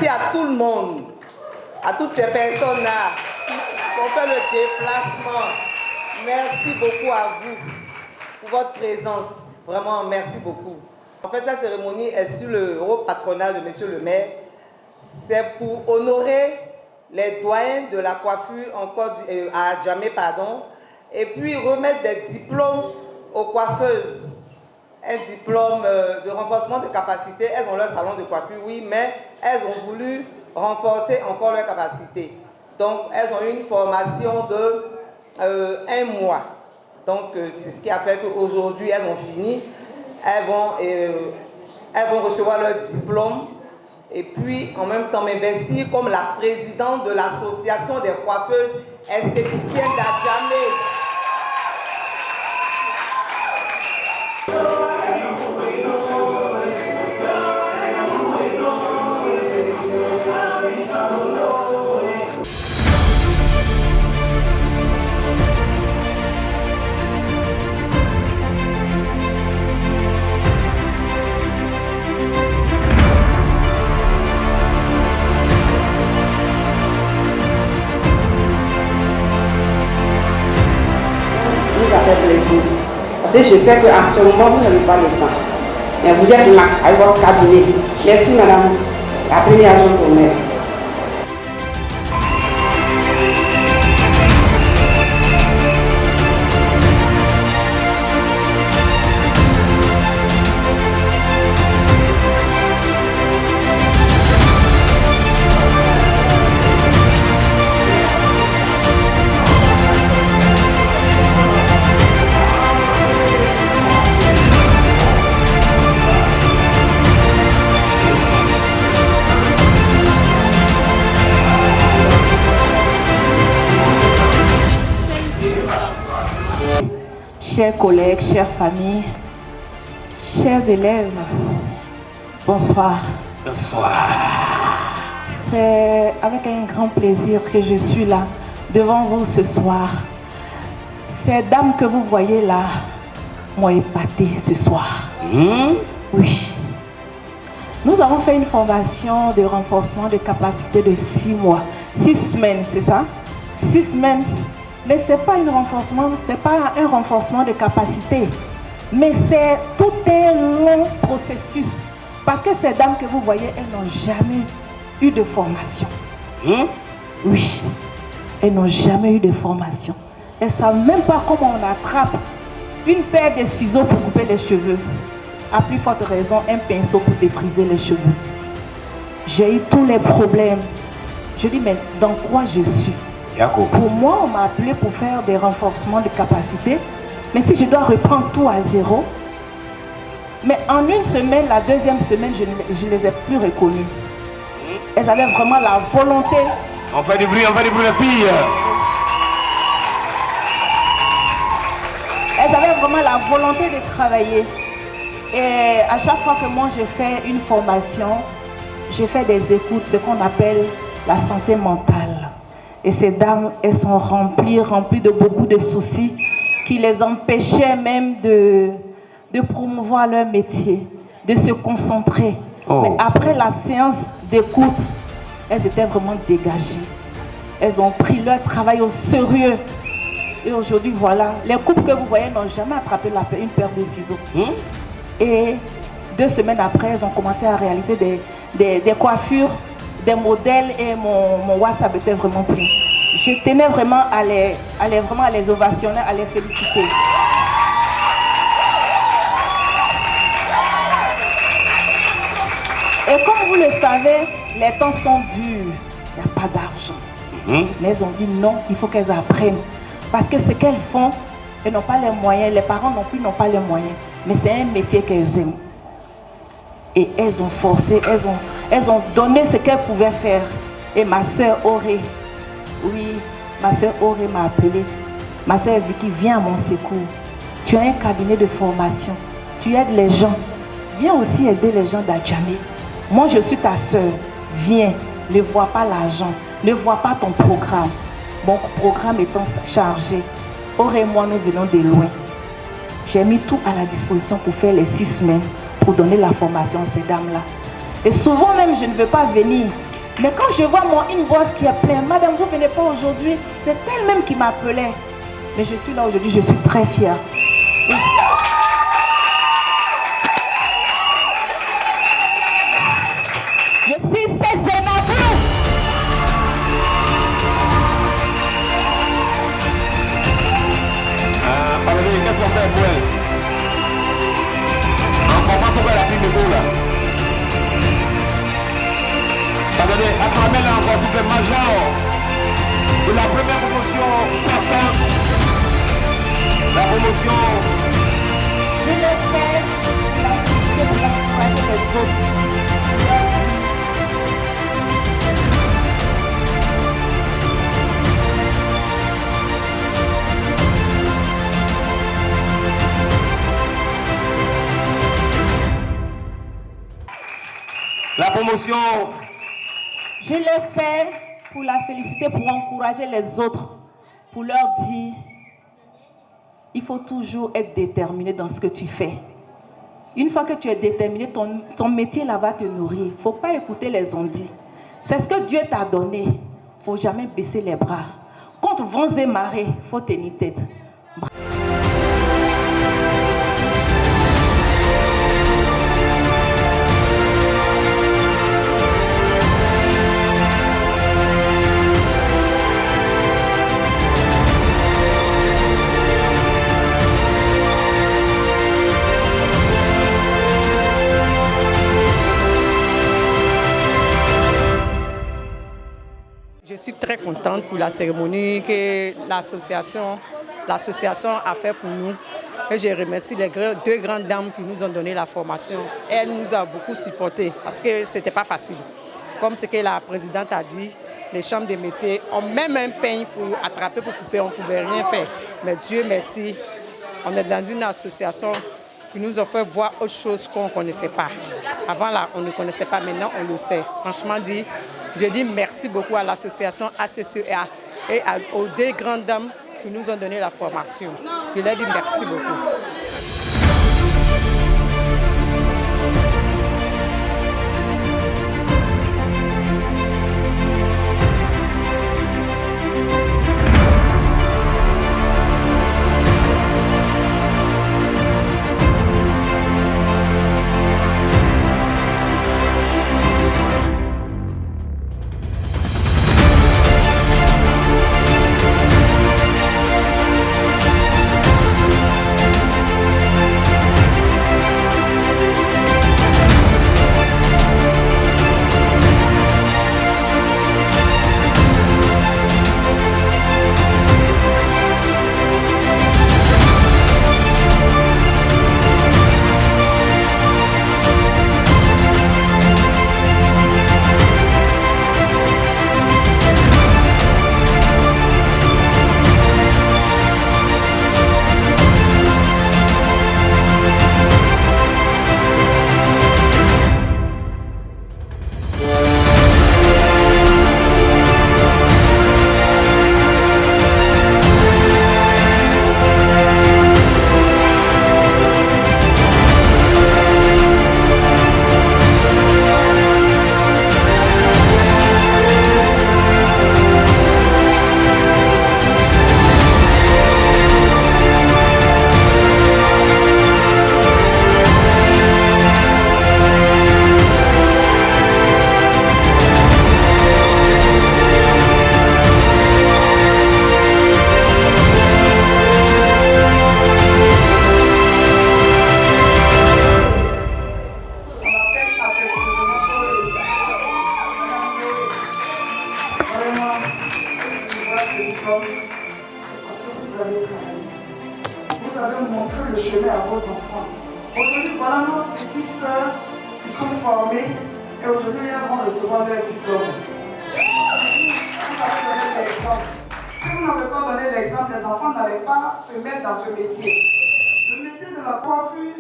à tout le monde, à toutes ces personnes-là qui ont fait le déplacement. Merci beaucoup à vous pour votre présence. Vraiment, merci beaucoup. En fait, cette cérémonie est sur le haut patronat de Monsieur le maire. C'est pour honorer les doyens de la coiffure à Djamé, et puis remettre des diplômes aux coiffeuses. Un diplôme de renforcement de capacité. Elles ont leur salon de coiffure, oui, mais elles ont voulu renforcer encore leur capacité. Donc, elles ont eu une formation de 1 mois. Donc, c'est ce qui a fait qu'aujourd'hui, elles ont fini. Elles vont recevoir leur diplôme et puis, en même temps, m'investir comme la présidente de l'association des coiffeuses esthéticiennes d'Adjamé. Plaisir. Parce que je sais qu'à ce moment, vous n'avez pas le temps. Mais vous êtes là, avec votre cabinet. Merci, madame, la première adjointe au maire. Chers collègues, chères familles, chers élèves, bonsoir. Bonsoir. C'est avec un grand plaisir que je suis là devant vous ce soir. Ces dames que vous voyez là m'ont épaté ce soir. Oui. Nous avons fait une formation de renforcement de capacité de 6 mois. 6 semaines, c'est ça? 6 semaines. Mais ce n'est pas un renforcement de capacité, mais c'est tout un long processus. Parce que ces dames que vous voyez, elles n'ont jamais eu de formation. Oui, elles n'ont jamais eu de formation. Elles ne savent même pas comment on attrape une paire de ciseaux pour couper les cheveux. À plus forte raison, un pinceau pour défriser les cheveux. J'ai eu tous les problèmes. Je dis, mais dans quoi je suis? Pour moi, on m'a appelé pour faire des renforcements de capacité. Mais si je dois reprendre tout à zéro, mais en une semaine, la deuxième semaine, je ne les ai plus reconnues. Elles avaient vraiment la volonté. On fait du bruit, les filles. Elles avaient vraiment la volonté de travailler. Et à chaque fois que moi je fais une formation, je fais des écoutes, ce qu'on appelle la santé mentale. Et ces dames, elles sont remplies de beaucoup de soucis qui les empêchaient même de promouvoir leur métier, de se concentrer. Mais après la séance d'écoute, elles étaient vraiment dégagées. Elles ont pris leur travail au sérieux. Et aujourd'hui, voilà, les couples que vous voyez n'ont jamais attrapé une paire de ciseaux. Et 2 semaines après, elles ont commencé à réaliser des coiffures, des modèles, et mon WhatsApp était vraiment pris. Je tenais vraiment à les ovationner, à les féliciter. Et comme vous le savez, les temps sont durs. Il n'y a pas d'argent. Mais elles ont dit non, il faut qu'elles apprennent. Parce que ce qu'elles font, elles n'ont pas les moyens. Les parents non plus n'ont pas les moyens. Mais c'est un métier qu'elles aiment. Et elles ont forcé, elles ont donné ce qu'elles pouvaient faire. Et ma soeur Auré, oui, ma soeur Auré m'a appelé. Ma soeur Vicky, viens à mon secours. Tu as un cabinet de formation. Tu aides les gens. Viens aussi aider les gens d'Adjamé. Moi, je suis ta soeur. Viens. Ne vois pas l'argent. Ne vois pas ton programme. Mon programme étant chargé. Auré et moi, nous venons de loin. J'ai mis tout à la disposition pour faire les 6 semaines, pour donner la formation à ces dames-là. Et souvent même, je ne veux pas venir. Mais quand je vois mon inbox qui est plein, madame, vous venez pas aujourd'hui, c'est elle-même qui m'appelait. Mais je suis là aujourd'hui, je suis très fière. Je suis cette génération. Pardonnez, qu'est-ce qu'on fait pour elle? On comprend pourquoi elle a pris le dos là. Pardonnez, acclamez-la encore s'il vous plaît, major de la première promotion certaine. La promotion. Je le fais, la félicité pour encourager les autres. La promotion. Je le fais pour la féliciter, pour encourager les autres, pour leur dire, il faut toujours être déterminé dans ce que tu fais. Une fois que tu es déterminé, ton métier là va te nourrir. Il ne faut pas écouter les ondits. C'est ce que Dieu t'a donné. Il ne faut jamais baisser les bras. Contre vents et marées, il faut tenir tête. Je suis très contente pour la cérémonie que l'association a fait pour nous. Et je remercie les deux grandes dames qui nous ont donné la formation. Elles nous ont beaucoup supportés parce que ce n'était pas facile. Comme ce que la présidente a dit, les chambres des métiers ont même un peigne pour attraper, pour couper, on ne pouvait rien faire. Mais Dieu merci, on est dans une association qui nous a fait voir autre chose qu'on ne connaissait pas. Avant là, on ne connaissait pas, maintenant on le sait. Franchement dit, je dis merci beaucoup à l'association ACCEA et aux deux grandes dames qui nous ont donné la formation. Je leur dis merci beaucoup. Vous avez montré le chemin à vos enfants. Aujourd'hui, voilà nos petites sœurs qui sont formées et aujourd'hui, elles vont recevoir leur diplôme. Vous avez donné l'exemple. Si vous n'avez pas donné l'exemple, les enfants n'allaient pas se mettre dans ce métier. Le métier de la coiffure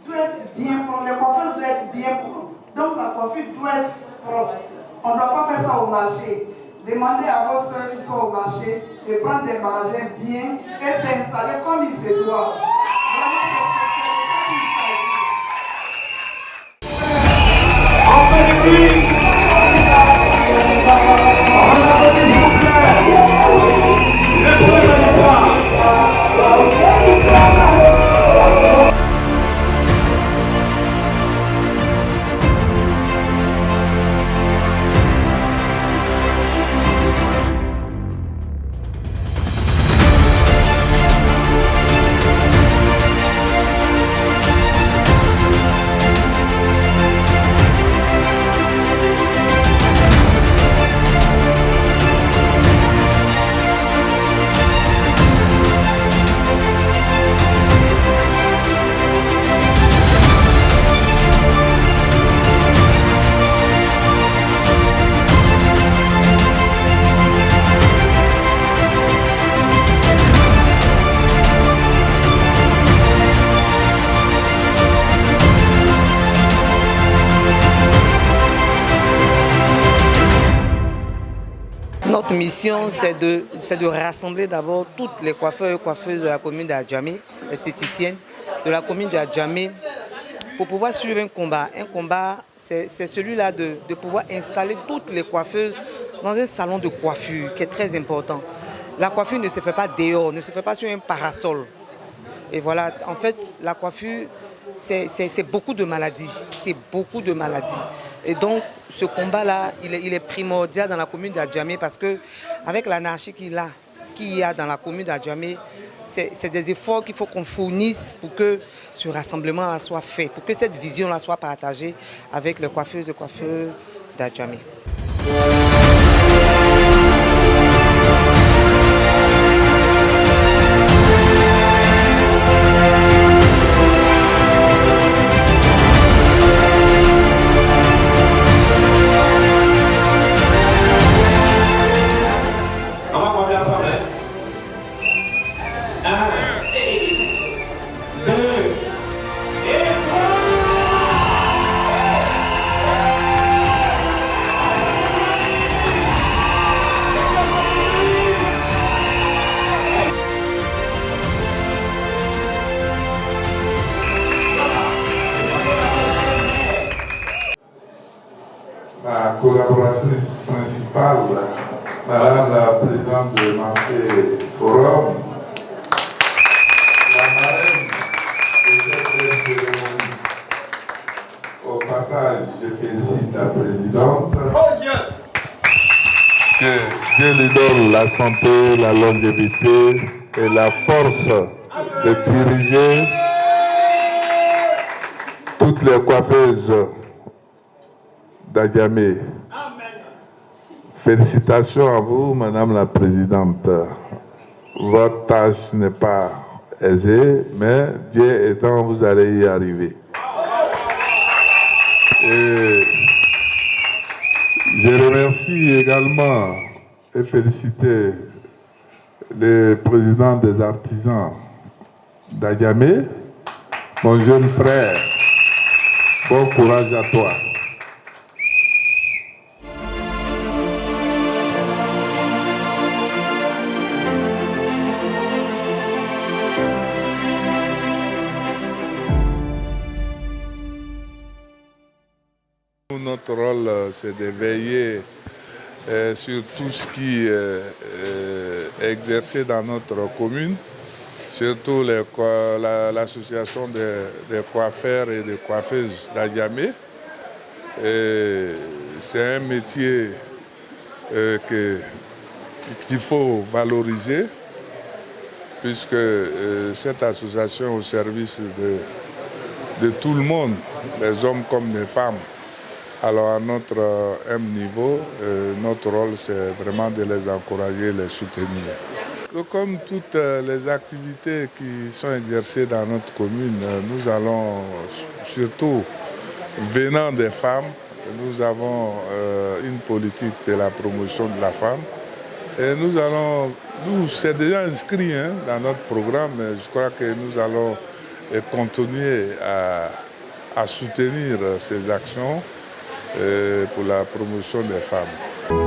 doit être bien propre. Les coiffeurs doivent être bien propres. Donc la coiffure doit être propre. On ne doit pas faire ça au marché. Demandez à vos soeurs qui sont au marché de prendre des magasins bien et s'installer comme il se doit. On fait mission, c'est de rassembler d'abord toutes les coiffeurs et coiffeuses de la commune d'Adjamé, esthéticiennes de la commune d'Adjamé, pour pouvoir suivre un combat. Un combat, c'est celui-là de pouvoir installer toutes les coiffeuses dans un salon de coiffure qui est très important. La coiffure ne se fait pas dehors, ne se fait pas sur un parasol. Et voilà, en fait, la coiffure, c'est beaucoup de maladies. C'est beaucoup de maladies. Et donc, ce combat-là, il est primordial dans la commune d'Adjamé parce qu'avec l'anarchie qu'il y a dans la commune d'Adjamé, c'est des efforts qu'il faut qu'on fournisse pour que ce rassemblement-là soit fait, pour que cette vision-là soit partagée avec les coiffeuses et coiffeurs d'Adjamé. La collaboratrice principale, Madame la présidente de Marché Forum, la marraine de cette cérémonie. Au passage, je félicite la présidente. Oh yes! Que Dieu lui donne la santé, la longévité et la force de diriger toutes les coiffeuses d'Adjamé. Félicitations à vous, Madame la Présidente. Votre tâche n'est pas aisée, mais Dieu étant, vous allez y arriver. Et je remercie également et féliciter le président des artisans d'Adjamé, mon jeune frère. Bon courage à toi. Notre rôle, c'est de veiller sur tout ce qui est exercé dans notre commune, surtout l'association des coiffeurs et des coiffeuses d'Adjamé. C'est un métier qu'il faut valoriser, puisque cette association est au service de tout le monde, les hommes comme les femmes. Alors à notre niveau, notre rôle c'est vraiment de les encourager, les soutenir. Comme toutes les activités qui sont exercées dans notre commune, nous allons, surtout venant des femmes, nous avons une politique de la promotion de la femme. Et c'est déjà inscrit dans notre programme, mais je crois que nous allons continuer à soutenir ces actions pour la promotion des femmes.